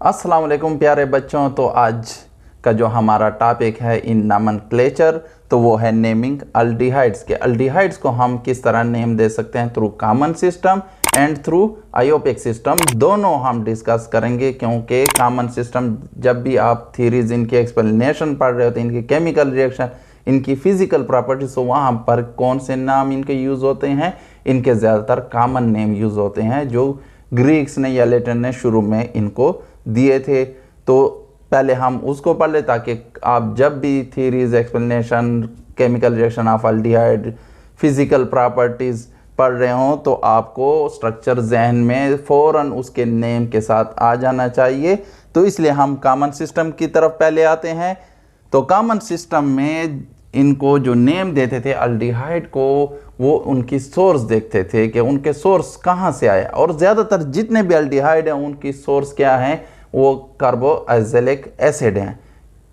अस्सलाम वालेकुम प्यारे बच्चों। तो आज का जो हमारा टॉपिक है इन नॉमेनक्लेचर, तो वो है नेमिंग अल्डिहाइड्स के। अल्डिहाइड्स को हम किस तरह नेम दे सकते हैं, through common system and through आयोपिक सिस्टम। दोनों हम डिस्कस करेंगे, क्योंकि कॉमन सिस्टम जब भी आप थ्योरीज इनकी एक्सप्लेनेशन पढ़ रहे होते हैं, इनकी केमिकल रिएक्शन, इनकी फिजिकल प्रॉपर्टीज, तो वहाँ पर कौन से नाम इनके यूज़ होते हैं, इनके ज़्यादातर कॉमन नेम यूज़ होते हैं जो ग्रीक्स ने या लेटिन ने शुरू में इनको दिए थे। तो पहले हम उसको पढ़ ले, ताकि आप जब भी theories explanation, chemical reaction of aldehyde, physical properties पढ़ रहे हों तो आपको स्ट्रक्चर जहन में फ़ौरन उसके नेम के साथ आ जाना चाहिए। तो इसलिए हम कॉमन सिस्टम की तरफ पहले आते हैं। तो कॉमन सिस्टम में इनको जो नेम देते थे अल्डिहाइड को, वो उनकी सोर्स देखते थे कि उनके सोर्स कहाँ से आए। और ज़्यादातर जितने भी अल्डिहाइड हैं उनकी सोर्स क्या है, वो कार्बोक्सिलिक एसिड हैं।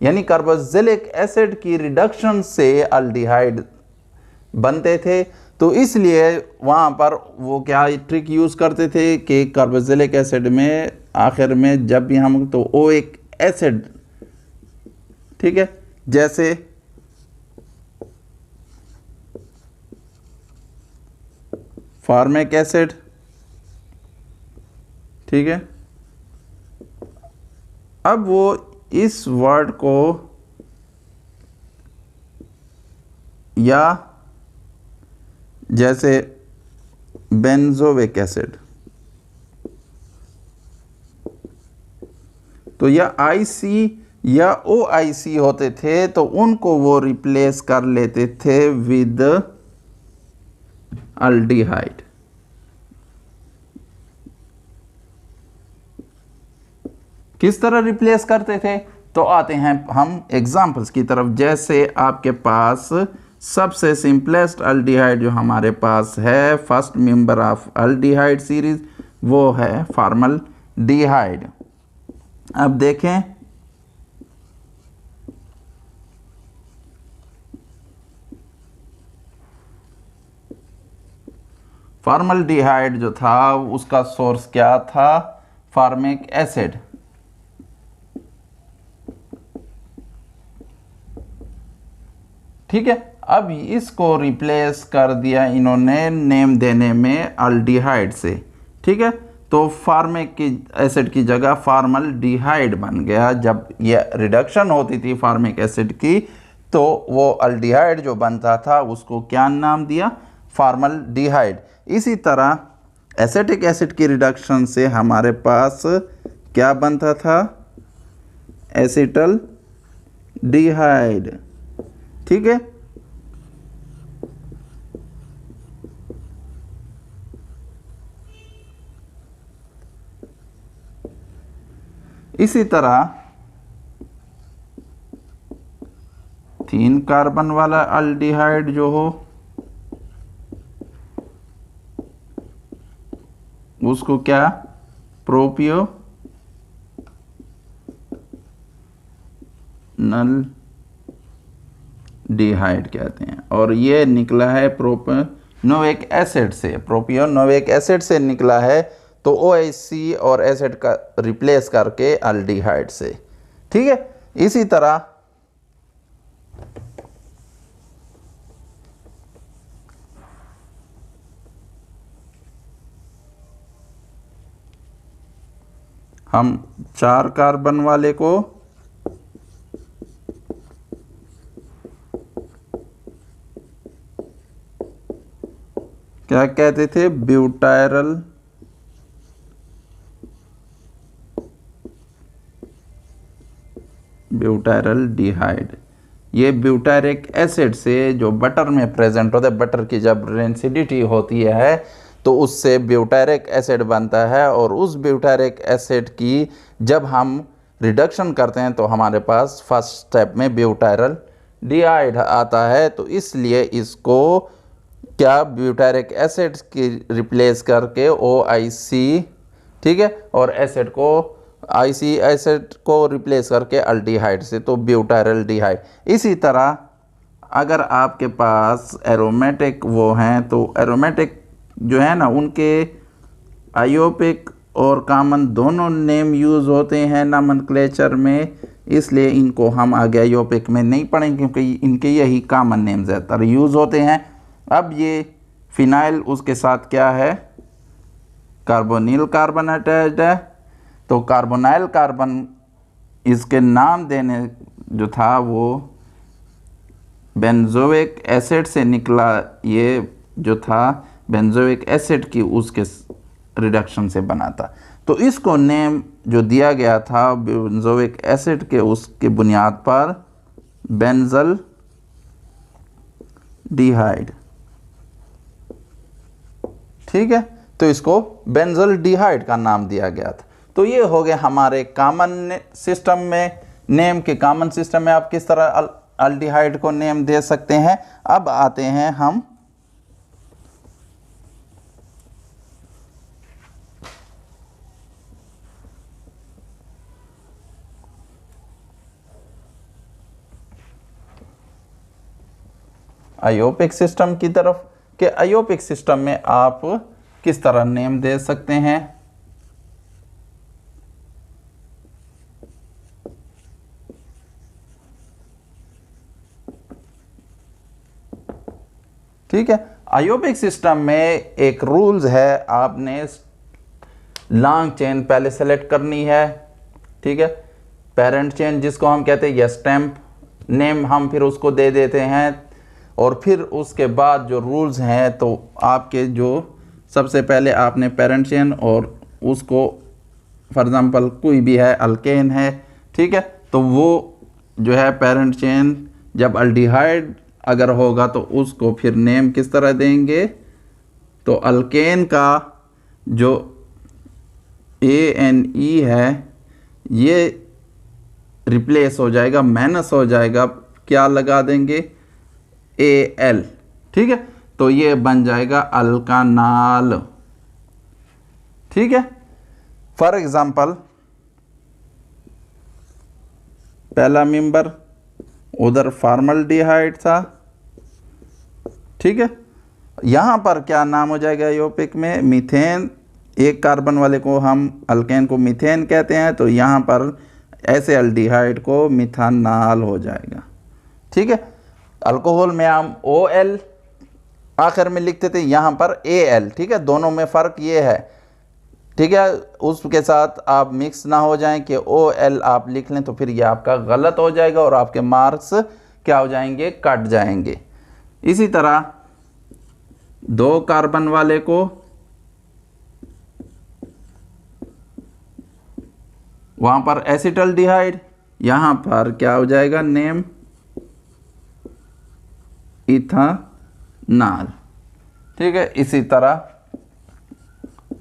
यानी कार्बोक्सिलिक एसिड की रिडक्शन से अल्डिहाइड बनते थे। तो इसलिए वहाँ पर वो क्या ट्रिक यूज़ करते थे कि कार्बोक्सिलिक एसिड में आखिर में जब भी हम तो ओ एक एसिड, ठीक है, जैसे फार्मिक एसिड, ठीक है। अब वो इस वर्ड को या जैसे बेंजोइक एसिड, तो या आईसी या ओआईसी होते थे, तो उनको वो रिप्लेस कर लेते थे विद अल्डिहाइड। किस तरह रिप्लेस करते थे, तो आते हैं हम एग्जांपल्स की तरफ। जैसे आपके पास सबसे सिंपलेस्ट अल्डिहाइड जो हमारे पास है, first member of aldehyde series, वो है फॉर्मल्डिहाइड। अब देखें, फॉर्मल्डिहाइड जो था उसका सोर्स क्या था, फार्मिक एसिड। ठीक है। अब इसको रिप्लेस कर दिया इन्होंने नेम देने में अल्डिहाइड से, ठीक है। तो फार्मिक की एसिड की जगह फॉर्मल्डिहाइड बन गया। जब ये रिडक्शन होती थी फार्मिक एसिड की, तो वो अल्डिहाइड जो बनता था उसको क्या नाम दिया, फॉर्मल्डिहाइड। इसी तरह एसिटिक एसिड की रिडक्शन से हमारे पास क्या बनता था, एसिटल डिहाइड, ठीक है। इसी तरह 3 कार्बन वाला अल्डिहाइड जो हो, उसको क्या, प्रोपियोनल डिहाइड कहते हैं। और ये निकला है प्रोपियोनोइक एसिड से, प्रोपियोनोइक एसिड से निकला है। तो OHC और एसिड का रिप्लेस करके अल्डिहाइड से, ठीक है। इसी तरह हम 4 कार्बन वाले को क्या कहते थे, ब्यूटायरल डिहाइड। ये ब्यूटारिक एसिड से जो बटर में प्रेजेंट होता है, बटर की जब रेंसिडिटी होती है तो उससे ब्यूटारिक एसिड बनता है। और उस ब्यूटारिक एसिड की जब हम रिडक्शन करते हैं तो हमारे पास फर्स्ट स्टेप में ब्यूटायरल डिहाइड आता है। तो इसलिए इसको क्या, ब्यूटारिक एसिड की रिप्लेस करके OIC, ठीक है, और एसिड को IC एसिड को रिप्लेस करके अल्डिहाइड से, तो ब्यूटायरल डिहाइड। इसी तरह अगर आपके पास एरोमेटिक वो हैं, तो एरोमेटिक जो है ना, उनके आयोपिक और कॉमन दोनों नेम यूज़ होते हैं नॉमेनक्लेचर में, इसलिए इनको हम आगे आयोपिक में नहीं पढ़ेंगे क्योंकि इनके यही कॉमन नेम ज़्यादातर यूज़ होते हैं। अब ये फिनाइल, उसके साथ क्या है, कार्बोनिल कार्बन अटैच्ड है, तो कार्बोनाइल कार्बन इसके नाम देने जो था वो बेंजोइक एसिड से निकला, ये जो था बेंजोइक एसिड की उसके रिडक्शन से बना था। तो इसको नेम जो दिया गया था बेंजोइक एसिड के, उसके बुनियाद पर बेंजल डिहाइड, ठीक है, तो इसको बेंजल डिहाइड का नाम दिया गया था। तो ये हो गया हमारे कॉमन सिस्टम में नेम के। कॉमन सिस्टम में आप किस तरह अल्डिहाइड को नेम दे सकते हैं। अब आते हैं हम आयोपिक सिस्टम की तरफ कि आयोपिक सिस्टम में आप किस तरह नेम दे सकते हैं। ठीक है, आयोपिक सिस्टम में एक रूल्स है, आपने लॉन्ग चेन पहले सेलेक्ट करनी है, ठीक है, पेरेंट चेन जिसको हम कहते हैं, या स्टैम्प नेम हम फिर उसको दे देते हैं, और फिर उसके बाद जो रूल्स हैं तो आपके जो सबसे पहले आपने पेरेंट चेन और उसको फॉर एग्जांपल कोई भी है अल्केन है, ठीक है, तो वो जो है पेरेंट चेन जब अल्डिहाइड अगर होगा तो उसको फिर नेम किस तरह देंगे, तो अल्केन का जो ANE है ये रिप्लेस हो जाएगा, माइनस हो जाएगा, क्या लगा देंगे, AL, ठीक है, तो ये बन जाएगा अल्कानाल, ठीक है। फॉर एग्जांपल पहला मेंबर उधर फॉर्मल्डिहाइड था, ठीक है, यहाँ पर क्या नाम हो जाएगा आयोपिक में, मीथेन, एक कार्बन वाले को हम अल्केन को मीथेन कहते हैं, तो यहाँ पर ऐसे अल्डिहाइड को मिथानाल हो जाएगा, ठीक है। अल्कोहल में हम OL आखिर में लिखते थे, यहाँ पर AL, ठीक है, दोनों में फ़र्क ये है, ठीक है, उसके साथ आप मिक्स ना हो जाएं कि OL आप लिख लें तो फिर ये आपका गलत हो जाएगा और आपके मार्क्स क्या हो जाएंगे, कट जाएंगे। इसी तरह 2 कार्बन वाले को वहाँ पर एसिटल्डिहाइड, यहाँ पर क्या हो जाएगा नेम इथानॉल, ठीक है। इसी तरह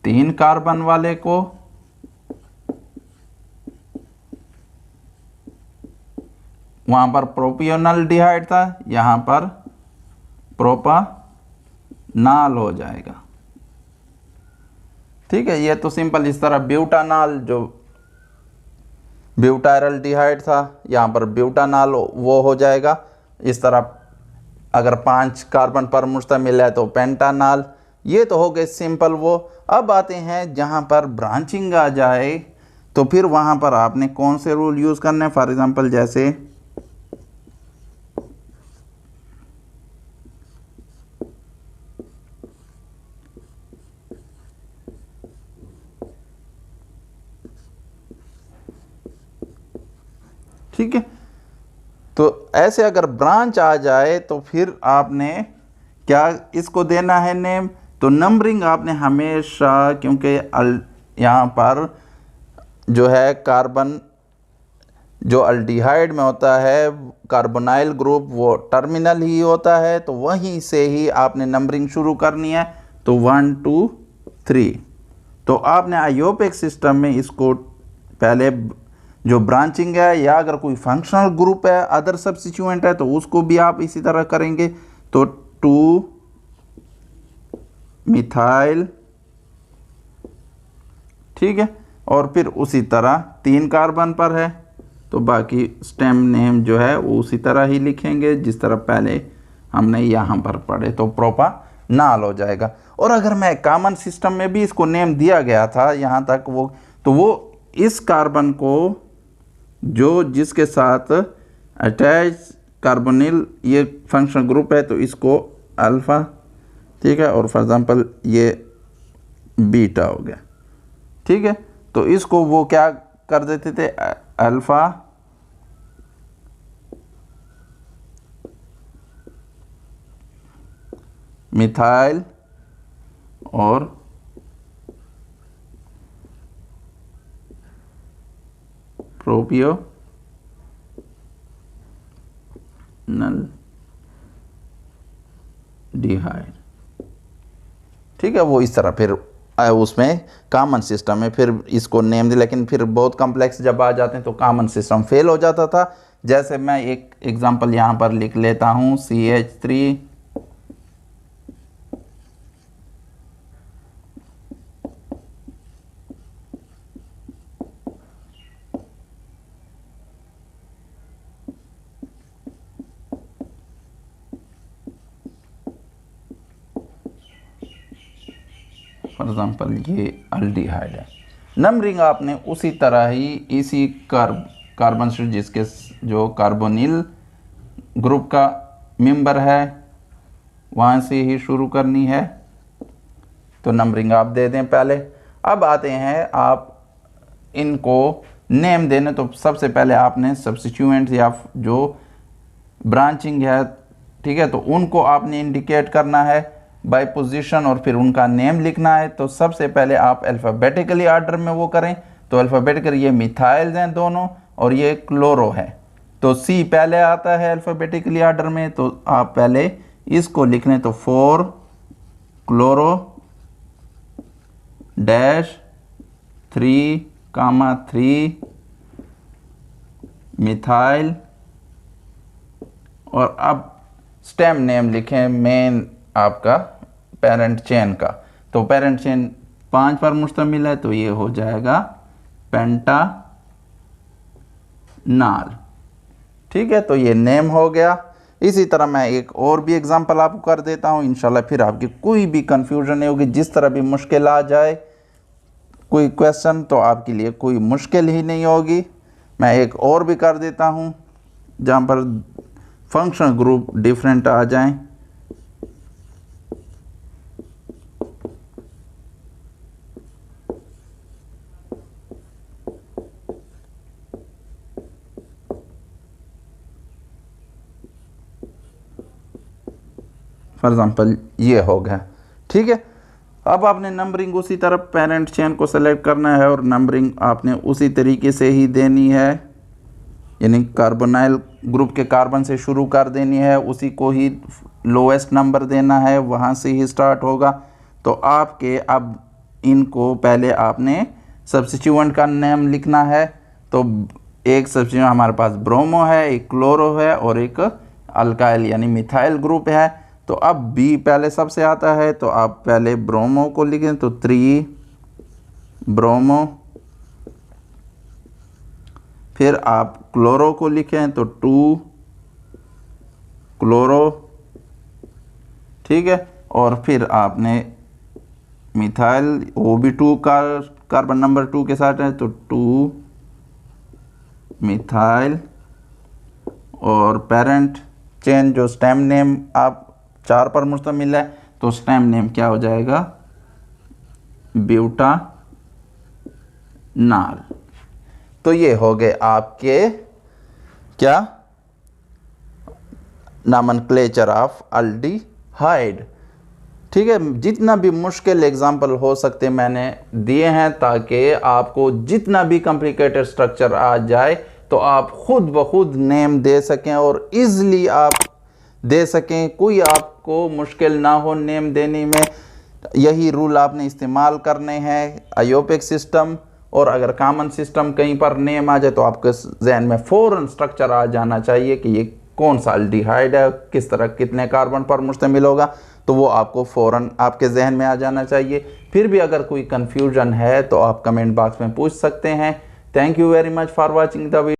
3 कार्बन वाले को वहाँ पर प्रोपियोनल्डिहाइड था, यहाँ पर प्रोपानॉल हो जाएगा, ठीक है। ये तो सिंपल, इस तरह ब्यूटानॉल जो ब्यूटाइरल्डिहाइड था, यहाँ पर ब्यूटानॉल वो हो जाएगा। इस तरह अगर 5 कार्बन पर मुश्तमिल है तो पेंटानॉल। ये तो हो गए सिंपल वो। अब आते हैं जहाँ पर ब्रांचिंग आ जाए तो फिर वहाँ पर आपने कौन से रूल यूज़ करने हैं। फॉर एग्जांपल जैसे ठीक है, तो ऐसे अगर ब्रांच आ जाए तो फिर आपने क्या इसको देना है नेम, तो नंबरिंग आपने हमेशा, क्योंकि यहाँ पर जो है कार्बन जो अल्डिहाइड में होता है कार्बोनाइल ग्रुप वो टर्मिनल ही होता है, तो वहीं से ही आपने नंबरिंग शुरू करनी है। तो 1 2 3, तो आपने आयोपिक सिस्टम में इसको पहले जो ब्रांचिंग है या अगर कोई फंक्शनल ग्रुप है अदर सब्स्टिट्यूएंट है तो उसको भी आप इसी तरह करेंगे। तो 2 मिथाइल, ठीक है, और फिर उसी तरह 3 कार्बन पर है तो बाकी स्टेम नेम जो है वो उसी तरह ही लिखेंगे जिस तरह पहले हमने यहाँ पर पढ़े, तो प्रोपानॉल हो जाएगा। और अगर मैं कॉमन सिस्टम में भी इसको नेम दिया गया था यहाँ तक वो, तो वो इस कार्बन को जो जिसके साथ अटैच कार्बोनिल ये फंक्शनल ग्रुप है तो इसको अल्फ़ा, ठीक है, और फॉर एग्जांपल ये बीटा हो गया, ठीक है। तो इसको वो क्या कर देते थे, अल्फ़ा मिथाइल और प्रोपियोनल डिहाइड, ठीक है। वो इस तरह फिर उसमें कॉमन सिस्टम में फिर इसको नेम दे, लेकिन फिर बहुत कॉम्प्लेक्स जब आ जाते हैं तो कॉमन सिस्टम फेल हो जाता था। जैसे मैं एक एग्जांपल यहाँ पर लिख लेता हूँ, CH3 फॉर एग्जांपल ये अल्डिहाइड है। नंबरिंग आपने उसी तरह ही इसी कार्बन से जिसके जो कार्बोनिल ग्रुप का मेंबर है वहाँ से ही शुरू करनी है, तो नंबरिंग आप दे दें पहले। अब आते हैं आप इनको नेम देने, तो सबसे पहले आपने सब्स्टिट्यूएंट या जो ब्रांचिंग है, ठीक है, तो उनको आपने इंडिकेट करना है बाय पोजीशन और फिर उनका नेम लिखना है। तो सबसे पहले आप अल्फ़ाबेटिकली ऑर्डर में वो करें, तो अल्फ़ाबेटिकली ये मिथाइल्स हैं दोनों और ये क्लोरो है, तो C पहले आता है अल्फ़ाबेटिकली ऑर्डर में, तो आप पहले इसको लिख लें, तो 4 क्लोरो डैश 3,3 मिथाइल, और अब स्टेम नेम लिखें मेन आपका पेरेंट चेन का, तो पेरेंट चेन 5 पर मुश्तमिल है, तो ये हो जाएगा पेंटानाल, ठीक है। तो ये नेम हो गया। इसी तरह मैं एक और भी एग्जांपल आपको कर देता हूँ, इंशाल्लाह फिर आपकी कोई भी कंफ्यूजन नहीं होगी। जिस तरह भी मुश्किल आ जाए कोई क्वेश्चन, तो आपके लिए कोई मुश्किल ही नहीं होगी। मैं एक और भी कर देता हूँ जहाँ पर फंक्शनल ग्रुप डिफरेंट आ जाएं। फॉर एग्जांपल ये हो गया, ठीक है। अब आपने नंबरिंग उसी तरह पेरेंट चेन को सेलेक्ट करना है और नंबरिंग आपने उसी तरीके से ही देनी है, यानी कार्बोनाइल ग्रुप के कार्बन से शुरू कर देनी है, उसी को ही लोएस्ट नंबर देना है, वहाँ से ही स्टार्ट होगा। तो आपके अब इनको पहले आपने सब्स्टिट्यूएंट का नेम लिखना है, तो एक सब्स्टिट्यूएंट हमारे पास ब्रोमो है, एक क्लोरो है और एक अल्काइल यानी मिथाइल ग्रुप है। तो अब बी पहले सबसे आता है, तो आप पहले ब्रोमो को लिखें, तो 3 ब्रोमो, फिर आप क्लोरो को लिखें तो 2 क्लोरो, ठीक है, और फिर आपने मिथाइल वो भी 2 का कार्बन नंबर 2 के साथ है, तो 2 मिथाइल, और पेरेंट चेन जो स्टेम नेम आप 4 पर मुश्तमिल है, तो स्टेम नेम क्या हो जाएगा, ब्यूटानाल। तो ये हो गए आपके क्या, नॉमेनक्लेचर ऑफ अल्डिहाइड, ठीक है। जितना भी मुश्किल एग्जाम्पल हो सकते मैंने दिए हैं, ताकि आपको जितना भी कॉम्प्लिकेटेड स्ट्रक्चर आ जाए तो आप खुद ब खुद नेम दे सकें और इजली आप दे सकें, कोई आपको मुश्किल ना हो नेम देने में। यही रूल आपने इस्तेमाल करने हैं आयोपिक सिस्टम, और अगर कॉमन सिस्टम कहीं पर नेम आ जाए तो आपके जहन में फ़ौरन स्ट्रक्चर आ जाना चाहिए कि ये कौन सा अल्डिहाइड है, किस तरह कितने कार्बन पर मुश्तमिल होगा, तो वो आपको फ़ौरन आपके जहन में आ जाना चाहिए। फिर भी अगर कोई कन्फ्यूजन है तो आप कमेंट बॉक्स में पूछ सकते हैं। Thank you very much for watching the video.